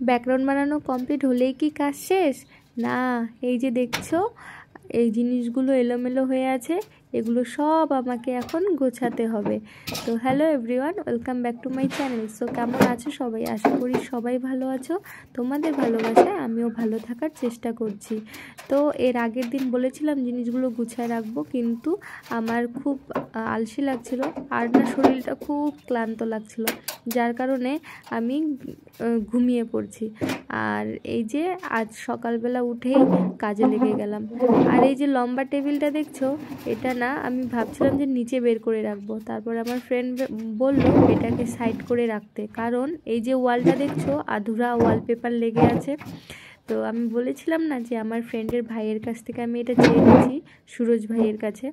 Background বানানো complete হলেই কি কাজ শেষ? না, এই যে দেখছো এই জিনিসগুলো এলোমেলো হয়ে আছে, এগুলো সব আমাকে এখন গোছাতে হবে। তো hello everyone, welcome back to my channel. So কেমন আছো সবাই? আশা করি সবাই ভালো আছো। তোমাদের ভালোবাসায় আমিও ভালো থাকার চেষ্টা করছি। তো এর আগের দিন বলেছিলাম জিনিসগুলো গুছিয়ে রাখবো, কিন্তু আমার খুব আলসি লাগছিল আর না শরীরটা খুব ক্লান্ত লাগছিল, যার কারণে আমি ঘুমিয়ে পড়ছি। আর এই যে আজ সকালবেলা উঠেই কাজে লেগে গেলাম। আর এই যে লম্বা টেবিলটা দেখছো, এটা না আমি ভাবছিলাম যে নিচে বের করে রাখবো, তারপর আমার ফ্রেন্ড বলল এটাকে সাইড করে রাখতে, কারণ এই যে ওয়ালটা দেখছো আধুরা ওয়ালপেপার লেগে আছে। তো আমি বলেছিলাম না যে আমার ফ্রেন্ডের ভাইয়ের কাছ থেকে আমি এটা চেয়েছি, সুরজ ভাইয়ের কাছে,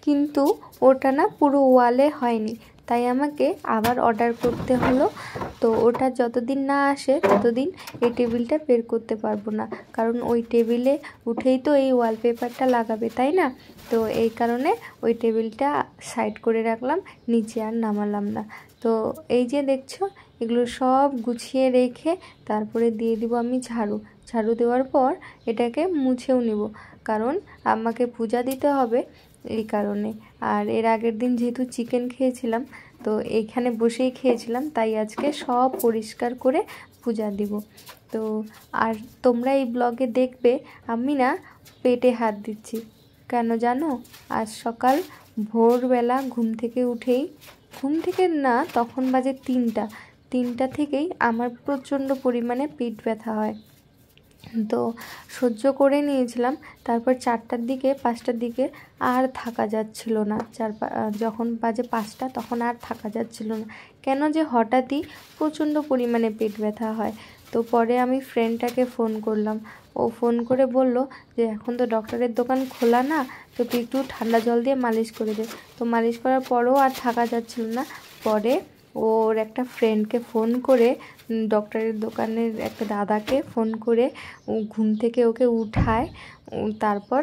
কিন্তু ওটা না পুরো ওয়ালে হয়নি, তাই আমাকে আবার অর্ডার করতে হলো। তো ওটা যতদিন না আসে ততদিন এই টেবিলটা বের করতে পারবো না, কারণ ওই টেবিলে উঠেই তো এই ওয়ালপেপারটা লাগাবে, তাই না? তো এই কারণে ওই টেবিলটা সাইড করে রাখলাম, নিচে আর নামালাম না। তো এই যে দেখছো এগুলো সব গুছিয়ে রেখে তারপরে দিয়ে দিব আমি ঝাড়ু। ঝাড়ু দেওয়ার পর এটাকে মুছেও নিব, কারণ আমাকে পূজা দিতে হবে এই কারণে। আর এর আগের দিন যেহেতু চিকেন খেয়েছিলাম, তো এইখানে বসেই খেয়েছিলাম, তাই আজকে সব পরিষ্কার করে পূজা দিব। তো আর তোমরা এই ব্লগে দেখবে আমি না পেটে হাত দিচ্ছি, কেন জানো? আজ সকাল ভোরবেলা ঘুম থেকে না, তখন বাজে 3টা থেকেই আমার প্রচণ্ড পরিমাণে পেট ব্যথা হয়। তো সহ্য করে নিয়েছিলাম, তারপর 4টার দিকে 5টার দিকে আর থাকা যাচ্ছিল না। যখন বাজে 5টা তখন আর থাকা যাচ্ছিল না, কেন যে হঠাৎই প্রচণ্ড পরিমাণে পেট ব্যথা হয়। তো পরে আমি ফ্রেন্ডটাকে ফোন করলাম, ও ফোন করে বলল যে এখন তো ডক্টরের দোকান খোলা না, তো তুই একটু ঠান্ডা জল দিয়ে মালিশ করে দে। তো মালিশ করার পরেও আর থাকা যাচ্ছিল না। পরে ওর একটা ফ্রেন্ডকে ফোন করে, ডক্টরের দোকানের একটা দাদাকে ফোন করে ঘুম থেকে ওকে উঠায়, তারপর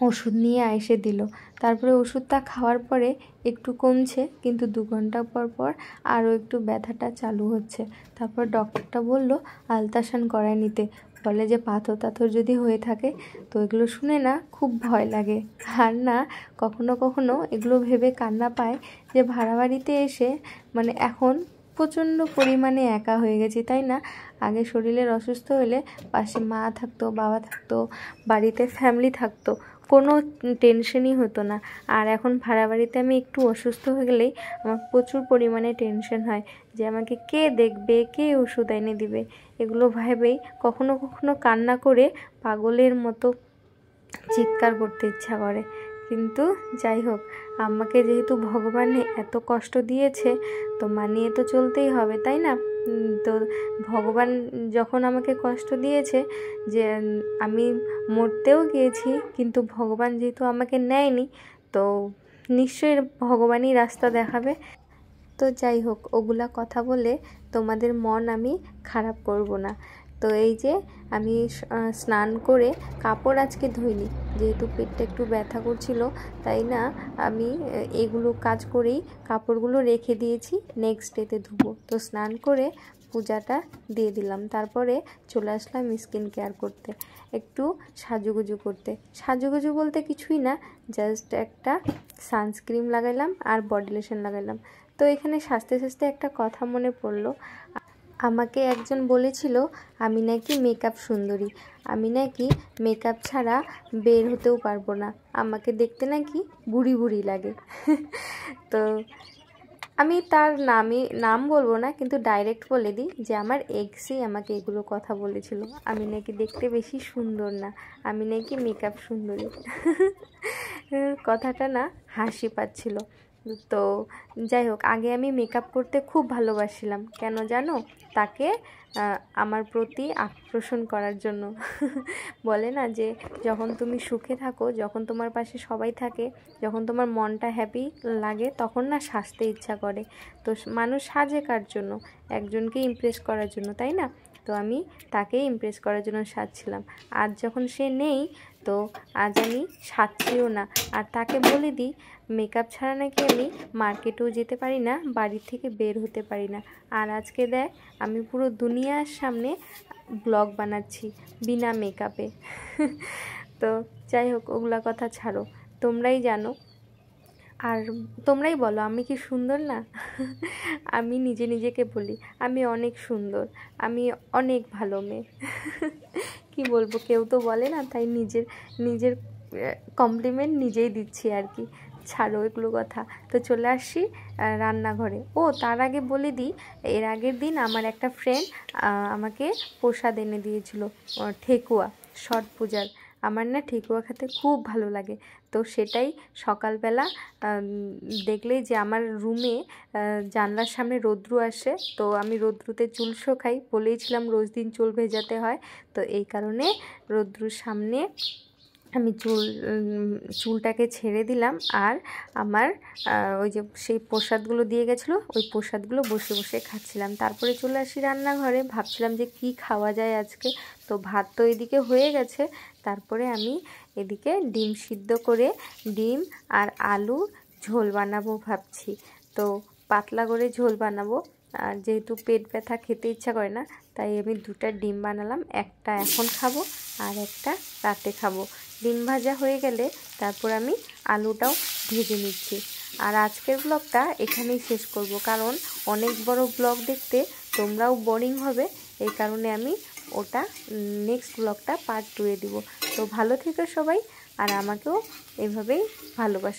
ওষুধ নিয়ে এসে দিল। তারপরে ওষুধটা খাওয়ার পরে একটু কমছে, কিন্তু 2 ঘন্টা পর পর আরও একটু ব্যথাটা চালু হচ্ছে। তারপর ডক্টরটা বলল আলট্রাসাউন্ড করায় নিতে, বলে যে পাথর যদি হয়ে থাকে। তো এগুলো শুনে না খুব ভয় লাগে, আর না কখনো কখনো এগুলো ভেবে কান্না পায় যে ভাড়া বাড়িতে এসে মানে এখন প্রচণ্ড পরিমাণে একা হয়ে গেছি, তাই না? আগে শরীরের অসুস্থ হলে পাশে মা থাকতো, বাবা থাকতো, বাড়িতে ফ্যামিলি থাকতো, কোনো টেনশনই হতো না। আর এখন ভাড়া বাড়িতে আমি একটু অসুস্থ হয়ে গেলেই আমার প্রচুর পরিমাণে টেনশন হয় যে আমাকে কে দেখবে, কে ওষুধ এনে দিবে। এগুলো ভেবেই কখনো কখনো কান্না করে পাগলের মতো চিৎকার করতে ইচ্ছা করে। কিন্তু যাই হোক, আমাকে যেহেতু ভগবান এত কষ্ট দিয়েছে, তো মানিয়ে তো চলতেই হবে, তাই না? তো ভগবান যখন আমাকে কষ্ট দিয়েছে, যে আমি মরতেও গিয়েছি, কিন্তু ভগবান যেহেতু আমাকে নেয়নি, তো নিশ্চয়ই ভগবানই রাস্তা দেখাবে। তো যাই হোক, ওগুলা কথা বলে তোমাদের মন আমি খারাপ করব না। তো এই যে আমি স্নান করে কাপড় আজকে ধুইনি, যেহেতু পেটটা একটু ব্যথা করছিল, তাই না আমি এগুলো কাজ করেই কাপড়গুলো রেখে দিয়েছি, নেক্সট ডেতে ধুবো। তো স্নান করে পূজাটা দিয়ে দিলাম, তারপরে চলে আসলাম স্কিন কেয়ার করতে, একটু সাজুগুজু করতে। সাজুগুজু বলতে কিছুই না, জাস্ট একটা সানস্ক্রিন লাগাইলাম আর বডি লোশন লাগাইলাম। তো এখানে সাজতে সাজতে একটা কথা মনে পড়লো, আমাকে একজন বলেছিল আমি নাকি মেকআপ সুন্দরী, আমি নাকি মেকআপ ছাড়া বের হতেও পারবো না, আমাকে দেখতে নাকি বুড়ি বুড়ি লাগে। তো আমি তার নাম বলবো না, কিন্তু ডাইরেক্ট বলে দিই যে আমার এক্সই আমাকে এগুলো কথা বলেছিল, আমি নাকি দেখতে বেশি সুন্দর না, আমি নাকি মেকআপ সুন্দরী। কথাটা না হাসি পাচ্ছিল। তো যাই হোক, আগে আমি মেকআপ করতে খুব ভালোবাসছিলাম, কেন জানো? তাকে আমার প্রতি আকর্ষণ করার জন্য। বলে না যে যখন তুমি সুখে থাকো, যখন তোমার পাশে সবাই থাকে, যখন তোমার মনটা হ্যাপি লাগে, তখন না সাজতে ইচ্ছা করে। তো মানুষ সাজে কার জন্য? একজনকে ইমপ্রেস করার জন্য, তাই না? তো আমি তাকেই ইমপ্রেস করার জন্য সাজছিলাম। আর যখন সে নেই, তো আজ আমি সাজছিও না। আর তাকে বলে দিই মেকআপ ছাড়া নাকি আমি মার্কেটেও যেতে পারি না, বাড়ির থেকে বের হতে পারি না। আর আজকে দেখ আমি পুরো দুনিয়ার সামনে ব্লগ বানাচ্ছি বিনা মেকআপে। তো যাই হোক, ওগুলা কথা ছাড়ো, তোমরাই জানো। আর তোমরাই বলো আমি কি সুন্দর না? আমি নিজেকে বলি আমি অনেক সুন্দর, আমি অনেক ভালো মেয়ে। কি বলবো, কেউ তো বলে না, তাই নিজের কমপ্লিমেন্ট নিজেই দিচ্ছি আর কি। ছাড়ো এগুলো কথা। তো চলে আসছি রান্নাঘরে। ও তার আগে বলে দিই, এর আগের দিন আমার একটা ফ্রেন্ড আমাকে প্রসাদ এনে দিয়েছিল, ঠেকুয়া, ছট পূজার। আমার না ঠেকুয়া খেতে খুব ভালো লাগে। তো সেটাই সকালবেলা দেখলেই যে আমার রুমে জানলার সামনে রৌদ্র আসে, তো আমি রৌদ্রুতে চুল শোকাই, বলেইছিলাম রোজ দিন চুল ভেজাতে হয়। তো এই কারণে রৌদ্রুর সামনে আমি চুলটাকে ছেড়ে দিলাম। আর আমার ওই যে সেই প্রসাদগুলো দিয়ে গেছিলো, ওই প্রসাদগুলো বসে বসে খাচ্ছিলাম। তারপরে চলে আসি রান্নাঘরে, ভাবছিলাম যে কি খাওয়া যায় আজকে। তো ভাত তো এদিকে হয়ে গেছে, তারপরে আমি এদিকে ডিম সিদ্ধ করে ডিম আর আলু ঝোল বানাবো ভাবছি। তো পাতলা করে ঝোল বানাবো, আর যেহেতু পেট ব্যথা খেতে ইচ্ছা করে না, তাই আমি 2টা ডিম বানালাম, একটা এখন খাবো আর একটা রাতে খাবো। ডিম ভাজা হয়ে গেলে তারপর আমি আলুটাও ভেজে নিচ্ছি। আর আজকের ব্লগটা এখানেই শেষ করব, কারণ অনেক বড় ব্লগ দেখতে তোমরাও বোরিং হবে। এই কারণে আমি ওটা নেক্সট ব্লগটা পার্ট 2-এ দিব। তো ভালো থেকো সবাই, আর আমাকেও এভাবেই ভালোবাসো।